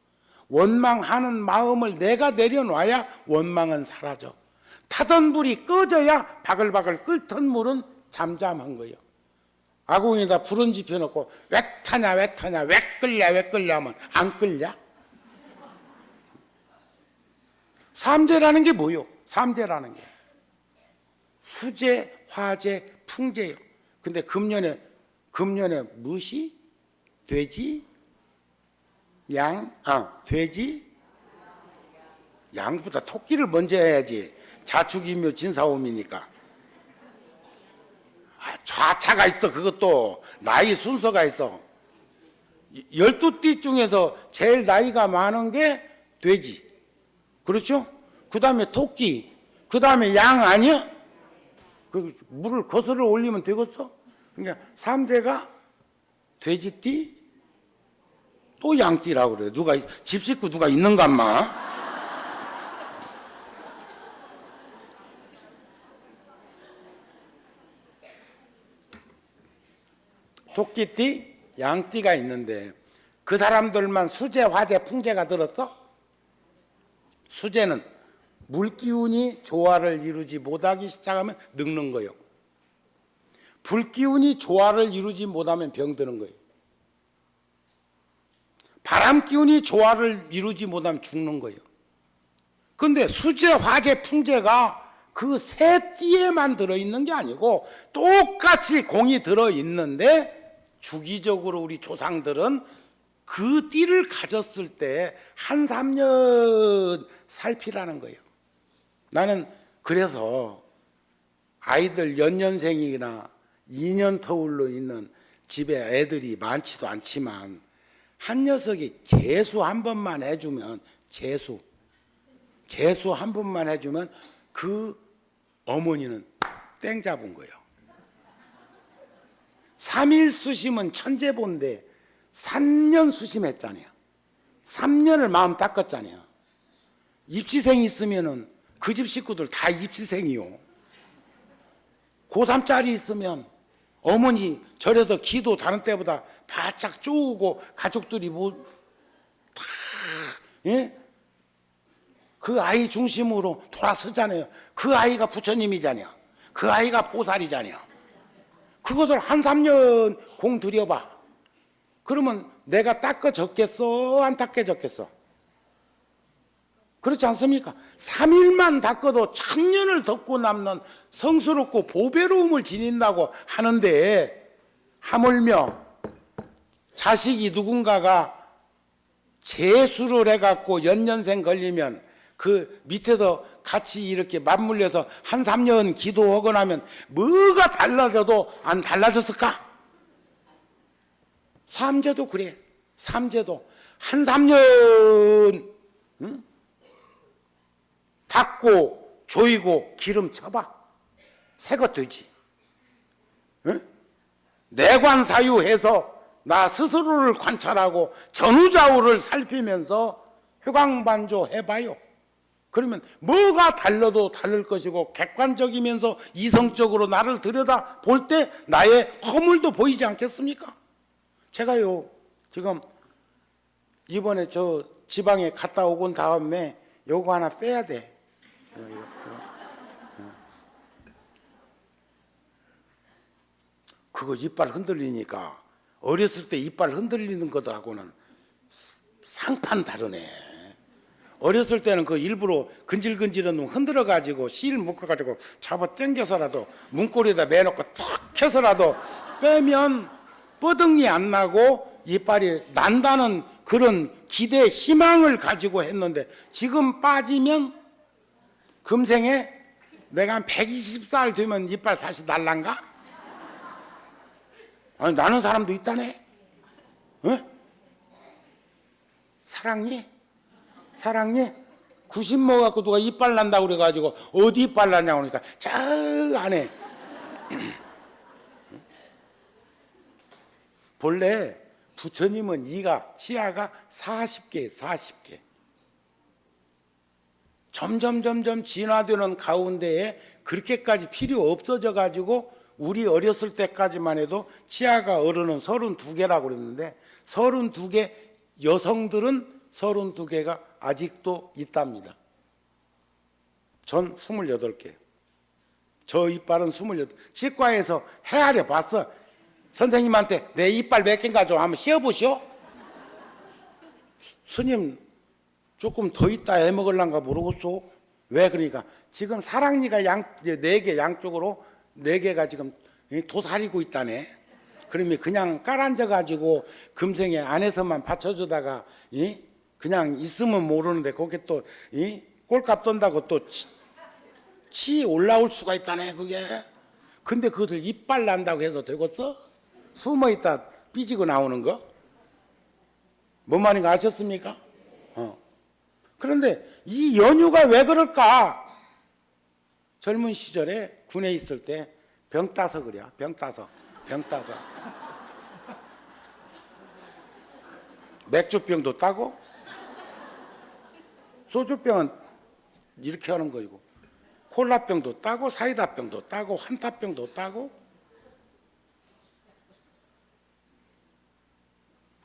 원망하는 마음을 내가 내려놔야 원망은 사라져. 타던 불이 꺼져야 바글바글 끓던 물은 잠잠한 거예요. 아궁이에다 불은 지펴놓고 왜 타냐 왜 타냐 왜 끌냐 하면 안 끌냐? 삼재라는 게 뭐요? 삼재라는 게 수재, 화재, 풍재요. 근데 금년에 무시, 돼지, 돼지, 양보다 토끼를 먼저 해야지. 자축이묘 진사오미니까. 좌차가 있어. 그것도 나이 순서가 있어. 12띠 중에서 제일 나이가 많은 게 돼지. 그렇죠? 그 다음에 토끼, 그 다음에 양 아니야? 그 물을 거슬러 올리면 되겠어? 그러니까 삼재가 돼지띠, 또 양띠라고 그래. 누가 집 식구 누가 있는가 인마? 토끼띠, 양띠가 있는데 그 사람들만 수재, 화재, 풍재가 들었어? 수재는 물기운이 조화를 이루지 못하기 시작하면 늙는 거예요. 불기운이 조화를 이루지 못하면 병드는 거예요. 바람기운이 조화를 이루지 못하면 죽는 거예요. 그런데 수재, 화재, 풍재가 그 세 띠에만 들어있는 게 아니고 똑같이 공이 들어있는데 주기적으로 우리 조상들은 그 띠를 가졌을 때 한 3년 살피라는 거예요. 나는 그래서 아이들 연년생이나 2년 터울로 있는 집에 애들이 많지도 않지만 한 녀석이 재수 한 번만 해주면 재수 한 번만 해주면 그 어머니는 땡 잡은 거예요. 3일 수심은 천재본데 3년 수심했잖아요. 3년을 마음 닦았잖아요. 입시생 있으면은 그 집 식구들 다 입시생이요. 고3짜리 있으면 어머니 절에서 기도 다른 때보다 바짝 쪼우고 가족들이 다 예? 그 아이 중심으로 돌아서잖아요. 그 아이가 부처님이잖아요. 그 아이가 보살이잖아요. 그것을 한 3년 공 들여봐. 그러면 내가 닦아졌겠어? 안 닦아졌겠어? 그렇지 않습니까? 3일만 닦아도 천년을 덮고 남는 성스럽고 보배로움을 지닌다고 하는데 하물며 자식이 누군가가 재수를 해갖고 연년생 걸리면 그 밑에서 같이 이렇게 맞물려서 한 3년 기도하고 나면 뭐가 달라져도 안 달라졌을까? 삼재도 그래. 삼재도 한 3년 닦고 조이고 기름 쳐봐. 새것 되지. 응? 내관사유해서 나 스스로를 관찰하고 전후좌우를 살피면서 회광반조 해봐요. 그러면 뭐가 달라도 다를 것이고 객관적이면서 이성적으로 나를 들여다 볼 때 나의 허물도 보이지 않겠습니까? 제가요 지금 이번에 저 지방에 갔다 오고 다음에 요거 하나 빼야 돼. 그거 이빨 흔들리니까 어렸을 때 이빨 흔들리는 것하고는 상판 다르네. 어렸을 때는 그 일부러 근질근질한 놈 흔들어가지고 실 묶어가지고 잡아 당겨서라도 문고리에다 매놓고 탁 해서라도 빼면 뻐덩이 안 나고 이빨이 난다는 그런 기대 희망을 가지고 했는데 지금 빠지면 금생에 내가 한 120살 되면 이빨 다시 날란가? 아니 나는 사람도 있다네. 어? 사랑니? 90 먹어갖고 누가 이빨 난다고 그래가지고 어디 이빨 났냐고 그러니까 저 안에 본래 부처님은 치아가 40개 점점 진화되는 가운데에 그렇게까지 필요 없어져 가지고 우리 어렸을 때까지만 해도 치아가 어른은 32개라고 그랬는데 32개, 여성들은 32개가 아직도 있답니다. 전 28개. 저 이빨은 28. 치과에서 헤아려 봤어. 선생님한테 내 이빨 몇 개인가 좀 한번 씌워보시오. 스님 조금 더 있다 해먹을란가 모르겠어. 왜 그러니까 지금 사랑니가 4개 양쪽으로 4개가 지금 도사리고 있다네. 그러면 그냥 깔아앉아가지고 금생에 안에서만 받쳐주다가 그냥 있으면 모르는데 거기에 또 꼴값 돈다고 또 치 올라올 수가 있다네 그게. 근데 그것을 이빨 난다고 해서 되겠어? 숨어있다 삐지고 나오는 거? 뭔 말인가 아셨습니까? 그런데 이 연유가 왜 그럴까? 젊은 시절에 군에 있을 때 병 따서 그래. 병 따서. 맥주병도 따고 소주병은 이렇게 하는 거이고 콜라병도 따고 사이다병도 따고 환타병도 따고.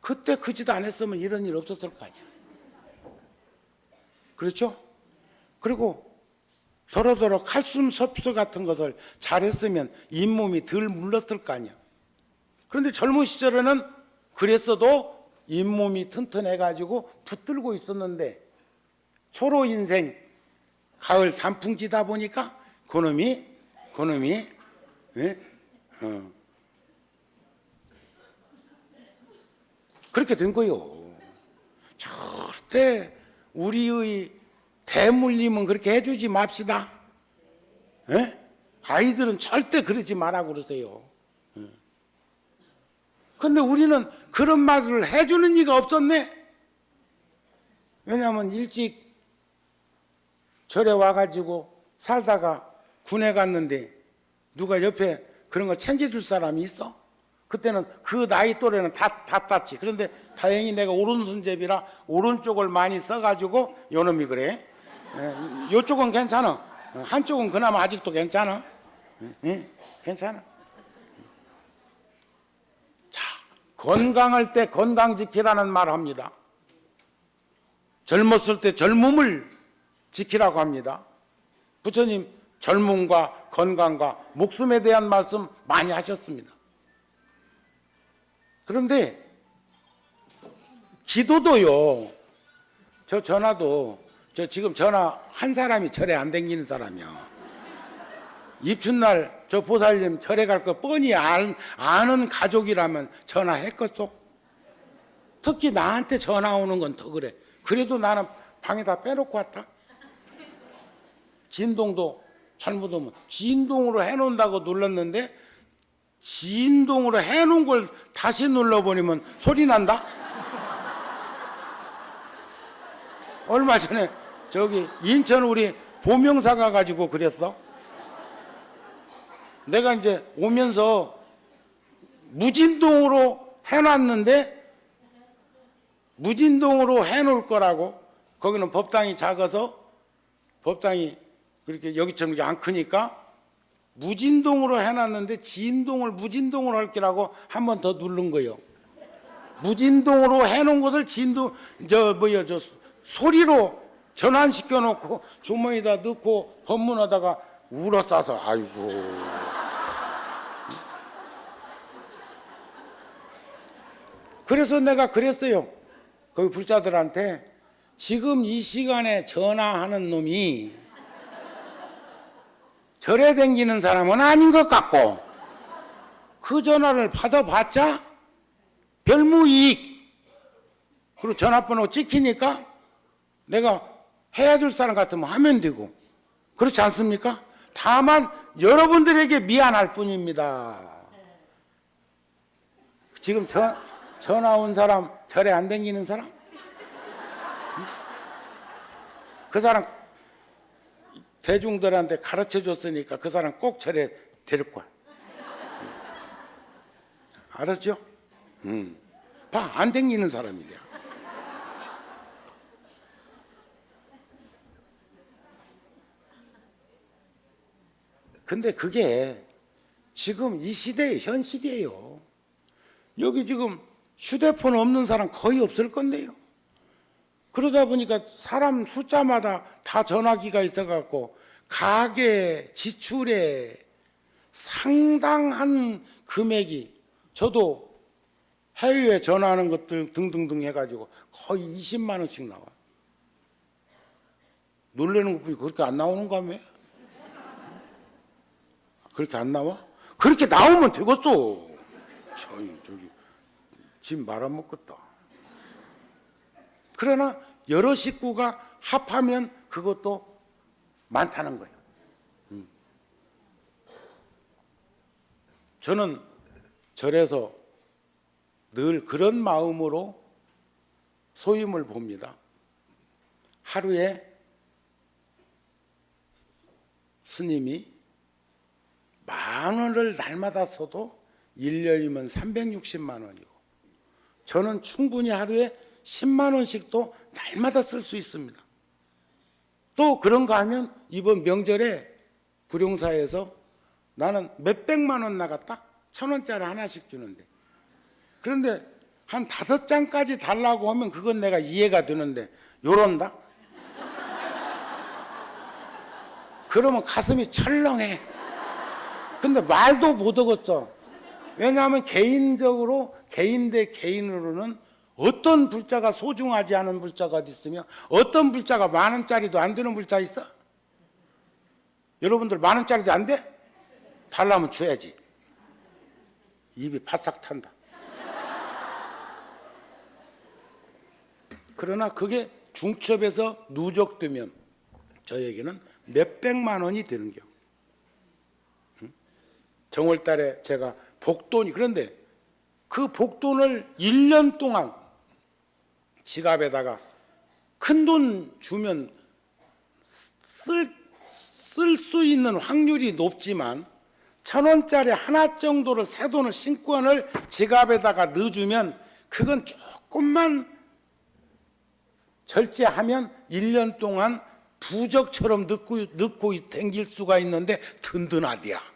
그때 그 짓 안 했으면 이런 일 없었을 거 아니야. 그렇죠? 그리고 더러더러 칼슘 섭취 같은 것을 잘했으면 잇몸이 덜 물렀을 거 아니야. 그런데 젊은 시절에는 그랬어도 잇몸이 튼튼해가지고 붙들고 있었는데 초로 인생 가을 단풍지다 보니까 그놈이 그렇게 된 거요. 절대 우리의 대물림은 그렇게 해주지 맙시다. 에? 아이들은 절대 그러지 말라고 그러세요. 근데 우리는 그런 말을 해주는 이가 없었네. 왜냐하면 일찍 절에 와가지고 살다가 군에 갔는데 누가 옆에 그런 거 챙겨줄 사람이 있어? 그때는 그 나이 또래는 다 땄지. 그런데 다행히 내가 오른손잡이라 오른쪽을 많이 써가지고 요놈이 그래. 요쪽은 괜찮아. 한쪽은 그나마 아직도 괜찮아. 괜찮아. 자, 건강할 때 건강 지키라는 말 합니다. 젊었을 때 젊음을 지키라고 합니다. 부처님 젊음과 건강과 목숨에 대한 말씀 많이 하셨습니다. 그런데 기도도요. 저 전화도 지금 전화 한 사람이 절에 안 댕기는 사람이야. 입춘날 저 보살님 절에 갈 거 뻔히 아는 가족이라면 전화했겠소? 특히 나한테 전화 오는 건 더 그래. 그래도 나는 방에다 빼놓고 왔다. 진동도 잘못 오면 진동으로 해놓는다고 눌렀는데 진동으로 해놓은 걸 다시 눌러보니면 소리 난다? 얼마 전에 저기 인천 우리 보명사 가가지고 그랬어. 내가 이제 오면서 무진동으로 해놨는데 무진동으로 해놓을 거라고. 거기는 법당이 작아서 법당이 그렇게 여기처럼 안 크니까 무진동으로 해놨는데 진동을 무진동으로 할 거라고 한 번 더 누른 거예요. 무진동으로 해놓은 것을 진동 저 소리로 전환시켜 놓고 주머니에다 넣고 법문하다가 울었다서 아이고. 그래서 내가 그랬어요. 거기 불자들한테 지금 이 시간에 전화하는 놈이 절에 댕기는 사람은 아닌 것 같고 그 전화를 받아봤자 별무이익. 그리고 전화번호 찍히니까 내가 해야 될 사람 같으면 하면 되고 그렇지 않습니까? 다만 여러분들에게 미안할 뿐입니다. 지금 전화 온 사람 절에 안 댕기는 사람? 응? 그 사람 대중들한테 가르쳐 줬으니까 그 사람 꼭 절에 데릴 거야. 알았죠? 봐, 안 댕기는 사람이래. 근데 그게 지금 이 시대의 현실이에요. 여기 지금 휴대폰 없는 사람 거의 없을 건데요. 그러다 보니까 사람 숫자마다 다 전화기가 있어갖고 가계 지출에 상당한 금액이, 저도 해외에 전화하는 것들 등등등 해가지고 거의 20만 원씩 나와. 놀라는 것뿐이 그렇게 안 나오는가 며? 그렇게 안 나와? 그렇게 나오면 되겠어. 저기 지금 말 안 먹겠다. 그러나 여러 식구가 합하면 그것도 많다는 거예요. 저는 절에서 늘 그런 마음으로 소임을 봅니다. 하루에 스님이 10,000원을 날마다 써도 1년이면 360만 원이고, 저는 충분히 하루에 10만 원씩도 날마다 쓸 수 있습니다. 또 그런가 하면 이번 명절에 구룡사에서 나는 몇백만 원 나갔다? 1,000원짜리 하나씩 주는데, 그런데 한 5장까지 달라고 하면 그건 내가 이해가 되는데 요런다? 그러면 가슴이 철렁해. 근데 말도 못 하겠어. 왜냐하면 개인적으로, 개인 대 개인으로는 어떤 불자가 소중하지 않은 불자가 어디 있으며 어떤 불자가 10,000원짜리도 안 되는 불자 있어? 여러분들 10,000원짜리도 안 돼? 달라면 줘야지. 입이 바싹 탄다. 그러나 그게 중첩에서 누적되면 저에게는 몇백만 원이 되는겨. 정월달에 제가 복돈이, 그런데 그 복돈을 1년 동안 지갑에다가 큰 돈 주면 쓸 수 있는 확률이 높지만 1,000원짜리 하나 정도를, 새 돈을, 신권을 지갑에다가 넣어주면 그건 조금만 절제하면 1년 동안 부적처럼 넣고 댕길 수가 있는데 든든하디야.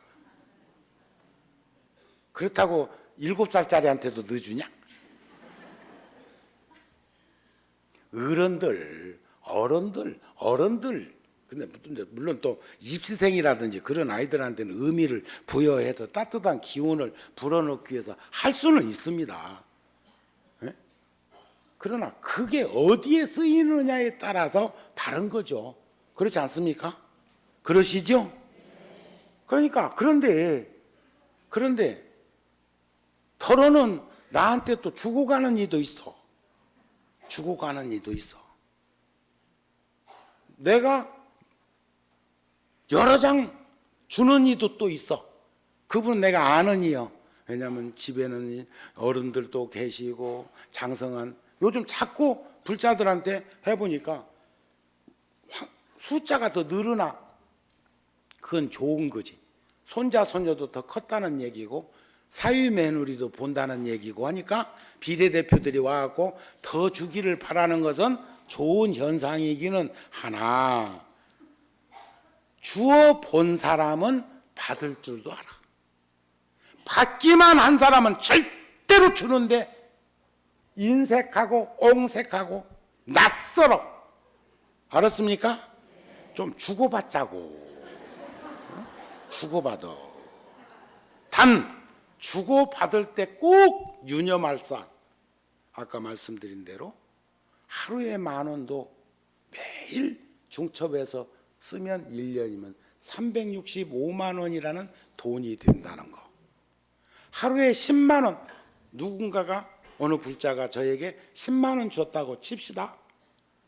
그렇다고 7살짜리한테도 넣어주냐? 어른들, 근데 물론 또 입시생이라든지 그런 아이들한테는 의미를 부여해서 따뜻한 기운을 불어넣기 위해서 할 수는 있습니다. 네? 그러나 그게 어디에 쓰이느냐에 따라서 다른 거죠. 그렇지 않습니까? 그러시죠? 그러니까 그런데 털어는 나한테 또 주고 가는 이도 있어. 주고 가는 이도 있어. 내가 여러 장 주는 이도 또 있어. 그분은 내가 아는 이요. 왜냐하면 집에는 어른들도 계시고 장성한, 요즘 자꾸 불자들한테 해보니까 숫자가 더 늘어나. 그건 좋은 거지. 손자 손녀도 더 컸다는 얘기고 사위 며느리도 본다는 얘기고 하니까 비례대표들이 와갖고 더 주기를 바라는 것은 좋은 현상이기는 하나, 주어 본 사람은 받을 줄도 알아. 받기만 한 사람은 절대로 주는데 인색하고 옹색하고 낯설어. 알았습니까? 좀 주고받자고. 주고받아. 단 주고받을 때 꼭 유념할 사, 아까 말씀드린 대로 하루에 10,000원도 매일 중첩해서 쓰면 1년이면 365만 원이라는 돈이 된다는 거. 하루에 10만 원, 누군가가, 어느 불자가 저에게 10만 원 줬다고 칩시다.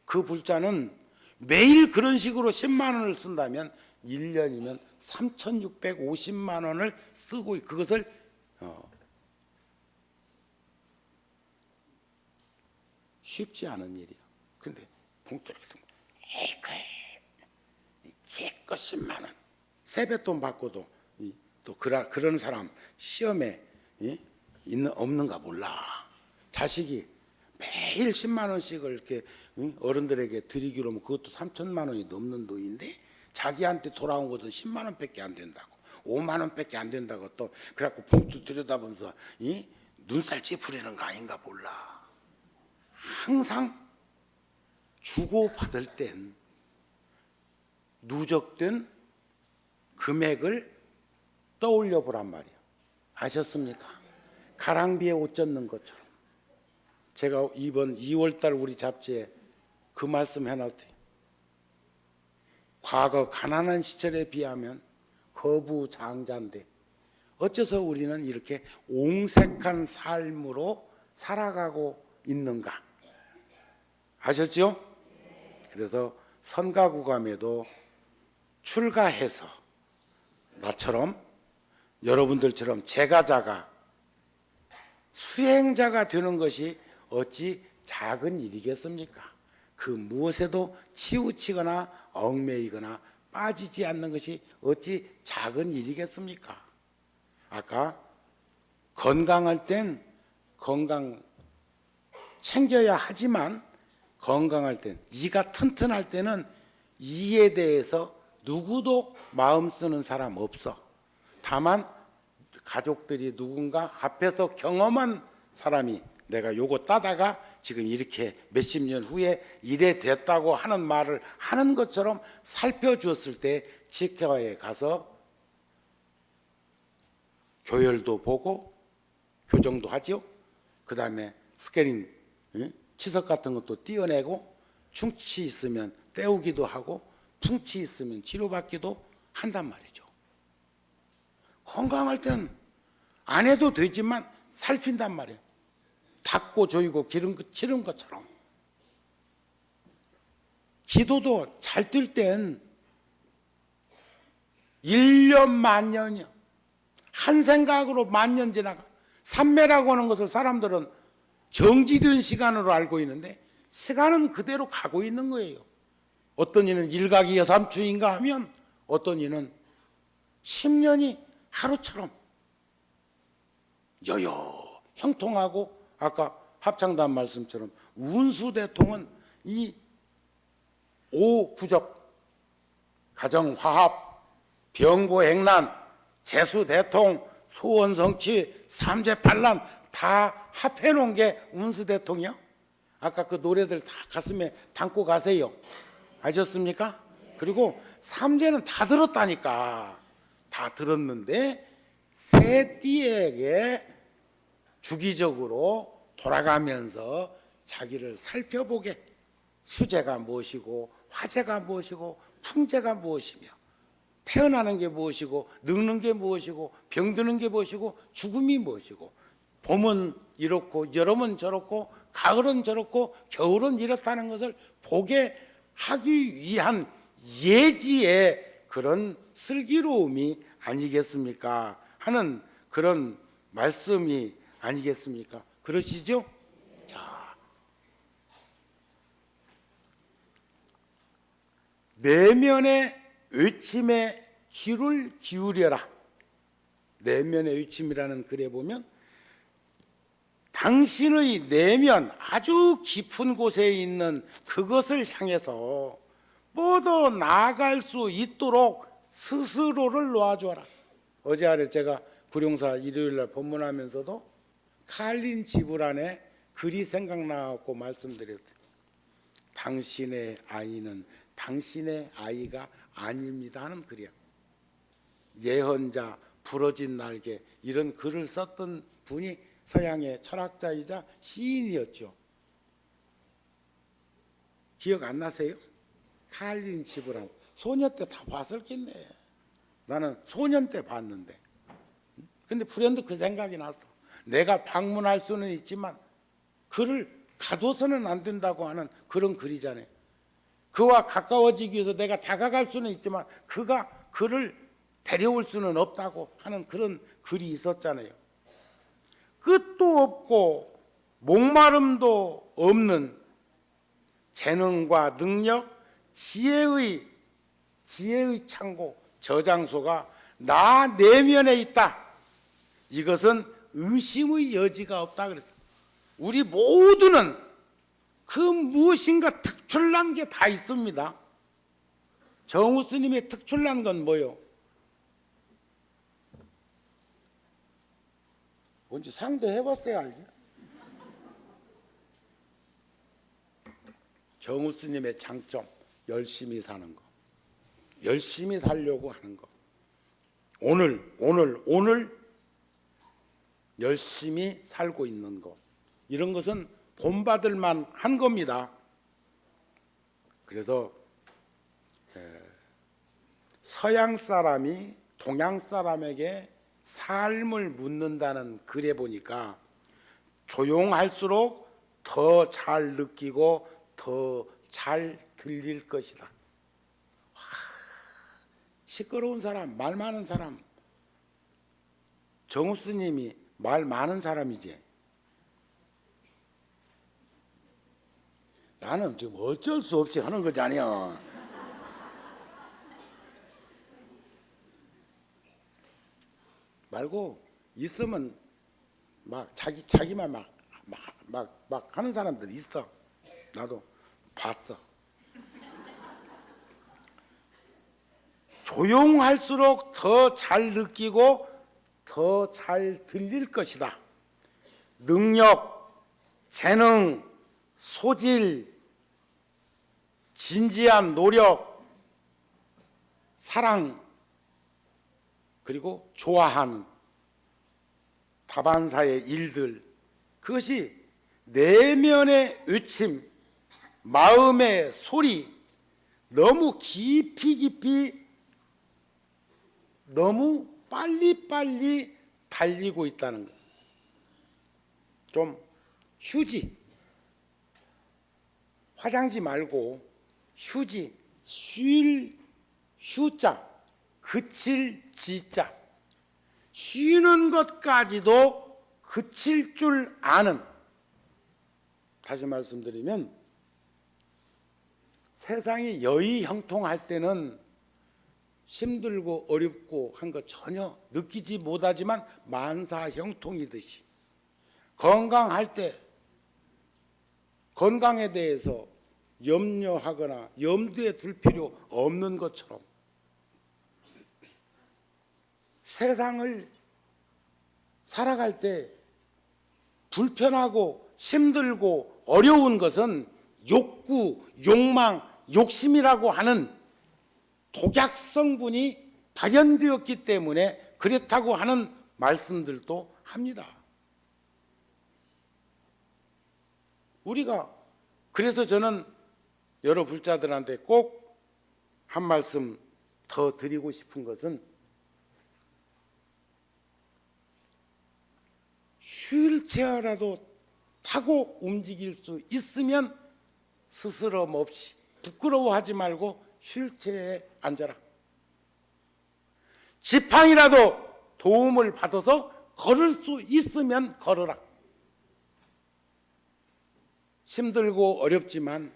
그 불자는 매일 그런 식으로 10만 원을 쓴다면 1년이면 3,650만 원을 쓰고, 그것을 쉽지 않은 일이야. 근데 봉투를 기껏 10만 원 세뱃돈 받고도 또 그런 사람 시험에 없는가 몰라. 자식이 매일 10만 원씩을 이렇게 어른들에게 드리기로 하면 그것도 3,000만 원이 넘는 돈인데 자기한테 돌아온 것은 10만 원밖에 안 된다고. 5만 원밖에 안 된다고 또 그래갖고 봉투 들여다보면서 이 눈살 찌푸리는 거 아닌가 몰라. 항상 주고받을 땐 누적된 금액을 떠올려 보란 말이에요. 아셨습니까? 가랑비에 옷 젖는 것처럼. 제가 이번 2월달 우리 잡지에 그 말씀 해놨대요. 과거 가난한 시절에 비하면 거부장자인데 어째서 우리는 이렇게 옹색한 삶으로 살아가고 있는가? 아셨죠? 그래서 선가구감에도 출가해서 나처럼 여러분들처럼 제가자가 수행자가 되는 것이 어찌 작은 일이겠습니까? 그 무엇에도 치우치거나 얽매이거나 빠지지 않는 것이 어찌 작은 일이겠습니까? 아까 건강할 땐 건강 챙겨야 하지만 건강할 땐, 이가 튼튼할 때는 이에 대해서 누구도 마음 쓰는 사람 없어. 다만 가족들이 누군가 앞에서 경험한 사람이 내가 요거 따다가 지금 이렇게 몇십 년 후에 이래 됐다고 하는 말을 하는 것처럼 살펴주었을 때 치과에 가서 교열도 보고 교정도 하죠. 그 다음에 스캐닝 치석 같은 것도 띄어내고 충치 있으면 떼우기도 하고 풍치 있으면 치료받기도 한단 말이죠. 건강할 땐 안 해도 되지만 살핀단 말이에요. 닦고 조이고 기름 치는 것처럼. 기도도 잘 뛸 땐 1년 만년이요. 한 생각으로 만년 지나가. 삼매라고 하는 것을 사람들은 정지된 시간으로 알고 있는데 시간은 그대로 가고 있는 거예요. 어떤 이는 일각이 여삼추인가 하면 어떤 이는 10년이 하루처럼 여여 형통하고 아까 합창단 말씀처럼 운수대통은 이 5구적 가정화합, 병고행난, 재수대통, 소원성취, 삼재팔란 다 합해놓은 게 운수대통이요. 아까 그 노래들 다 가슴에 담고 가세요. 아셨습니까? 그리고 삼재는 다 들었다니까. 다 들었는데 새 띠에게 주기적으로 돌아가면서 자기를 살펴보게 수재가 무엇이고 화재가 무엇이고 풍재가 무엇이며 태어나는 게 무엇이고 늙는 게 무엇이고 병드는 게 무엇이고 죽음이 무엇이고 봄은 이렇고 여름은 저렇고 가을은 저렇고 겨울은 이렇다는 것을 보게 하기 위한 예지의 그런 슬기로움이 아니겠습니까? 하는 그런 말씀이 아니겠습니까? 그러시죠? 자, 내면의 외침에 귀를 기울여라. 내면의 외침이라는 글에 보면 당신의 내면 아주 깊은 곳에 있는 그것을 향해서 뻗어 나아갈 수 있도록 스스로를 놓아줘라. 어제 아래 제가 구룡사 일요일날 법문하면서도 칼린 지브란의 글이 생각나고 말씀드렸어요. 당신의 아이는 당신의 아이가 아닙니다 하는 글이야. 예언자, 부러진 날개 이런 글을 썼던 분이 서양의 철학자이자 시인이었죠. 기억 안 나세요? 칼린 지브란. 소녀 때 다 봤었겠네. 나는 소년 때 봤는데. 근데 불현듯 그 생각이 났어. 내가 방문할 수는 있지만 그를 가둬서는 안 된다고 하는 그런 글이잖아요. 그와 가까워지기 위해서 내가 다가갈 수는 있지만 그가 그를 데려올 수는 없다고 하는 그런 글이 있었잖아요. 끝도 없고 목마름도 없는 재능과 능력, 지혜의 창고, 저장소가 나 내면에 있다. 이것은 의심의 여지가 없다 그랬어요. 우리 모두는 그 무엇인가 특출난 게 다 있습니다. 정우 스님의 특출난 건 뭐요? 뭔지 상대해봤어야 알지. 정우 스님의 장점, 열심히 사는 거, 열심히 살려고 하는 거. 오늘 열심히 살고 있는 것, 이런 것은 본받을 만한 겁니다. 그래서 서양 사람이 동양 사람에게 삶을 묻는다는 글에 보니까 조용할수록 더 잘 느끼고 더 잘 들릴 것이다. 시끄러운 사람, 말 많은 사람, 정우 스님이 말 많은 사람이지. 나는 지금 어쩔 수 없이 하는 거잖아요. 말고 있으면 막 자기만 막 하는 사람들 있어. 나도 봤어. 조용할수록 더 잘 느끼고 더 잘 들릴 것이다. 능력, 재능, 소질, 진지한 노력, 사랑, 그리고 좋아하는 다반사의 일들, 그것이 내면의 외침, 마음의 소리, 너무 깊이 너무 빨리 달리고 있다는 것. 좀 휴지, 화장지 말고 휴지, 쉴 휴자, 그칠 지자, 쉬는 것까지도 그칠 줄 아는, 다시 말씀드리면 세상이 여의형통할 때는 힘들고 어렵고 한 거 전혀 느끼지 못하지만 만사형통이듯이 건강할 때 건강에 대해서 염려하거나 염두에 둘 필요 없는 것처럼 세상을 살아갈 때 불편하고 힘들고 어려운 것은 욕구, 욕망, 욕심이라고 하는 독약 성분이 발현되었기 때문에 그렇다고 하는 말씀들도 합니다. 우리가 그래서 저는 여러 불자들한테 꼭 한 말씀 더 드리고 싶은 것은 휠체어라도 타고 움직일 수 있으면 스스럼 없이 부끄러워하지 말고 휠체어에 앉아라. 지팡이라도 도움을 받아서 걸을 수 있으면 걸어라. 힘들고 어렵지만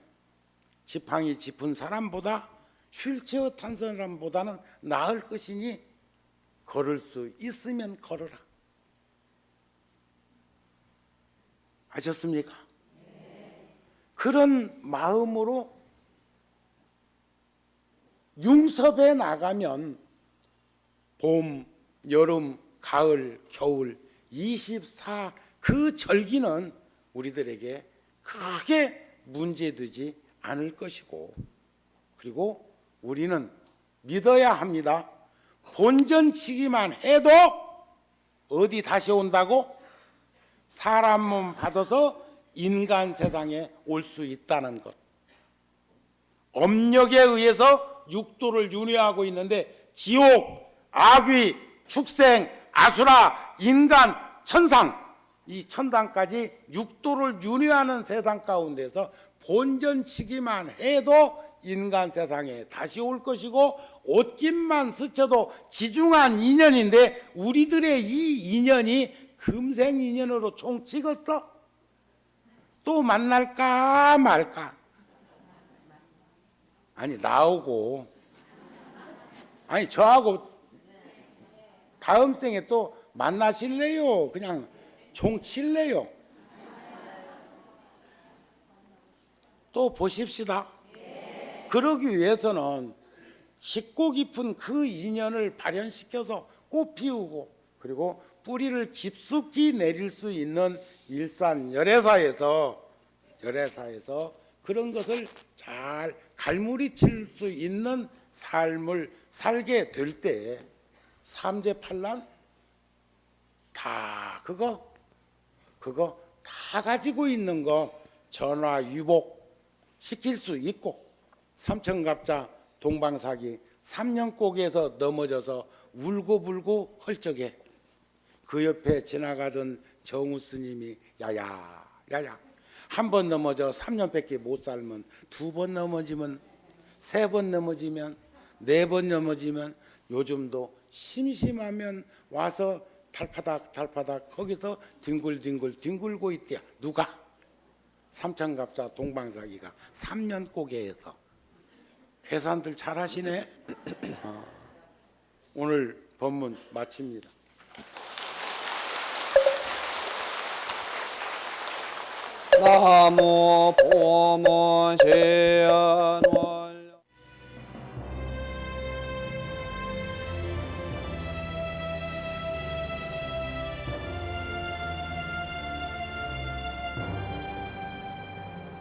지팡이 짚은 사람보다 휠체어 탄 사람보다는 나을 것이니 걸을 수 있으면 걸어라. 아셨습니까? 그런 마음으로 융섭에 나가면 봄, 여름, 가을, 겨울 24 그 절기는 우리들에게 크게 문제되지 않을 것이고, 그리고 우리는 믿어야 합니다. 본전치기만 해도 어디 다시 온다고? 사람 몸 받아서 인간 세상에 올 수 있다는 것. 업력에 의해서 육도를 윤회하고 있는데 지옥, 악귀, 축생, 아수라, 인간, 천상, 이 천당까지 육도를 윤회하는 세상 가운데서 본전치기만 해도 인간 세상에 다시 올 것이고, 옷깃만 스쳐도 지중한 인연인데 우리들의 이 인연이 금생 인연으로 총 찍었어? 또 만날까 말까? 아니 나오고, 아니 저하고 다음 생에 또 만나실래요? 그냥 총 칠래요? 또 보십시다. 그러기 위해서는 깊고 깊은 그 인연을 발현시켜서 꽃 피우고, 그리고 뿌리를 깊숙이 내릴 수 있는 일산 열애사에서 그런 것을 잘 갈무리칠 수 있는 삶을 살게 될 때 삼재팔란 다 그거 다 가지고 있는 거 전화 유복 시킬 수 있고 삼천갑자 동방사기 3년고개에서 넘어져서 울고불고 헐적해 그 옆에 지나가던 정우 스님이 야야 한 번 넘어져 3년밖에 못 살면 2번 넘어지면 3번 넘어지면 4번 넘어지면 요즘도 심심하면 와서 달파닥 거기서 뒹굴고 있대요. 누가? 삼천갑자 동방사기가 3년 고개에서 계산들 잘 하시네. 오늘 법문 마칩니다. 나무 보문 시연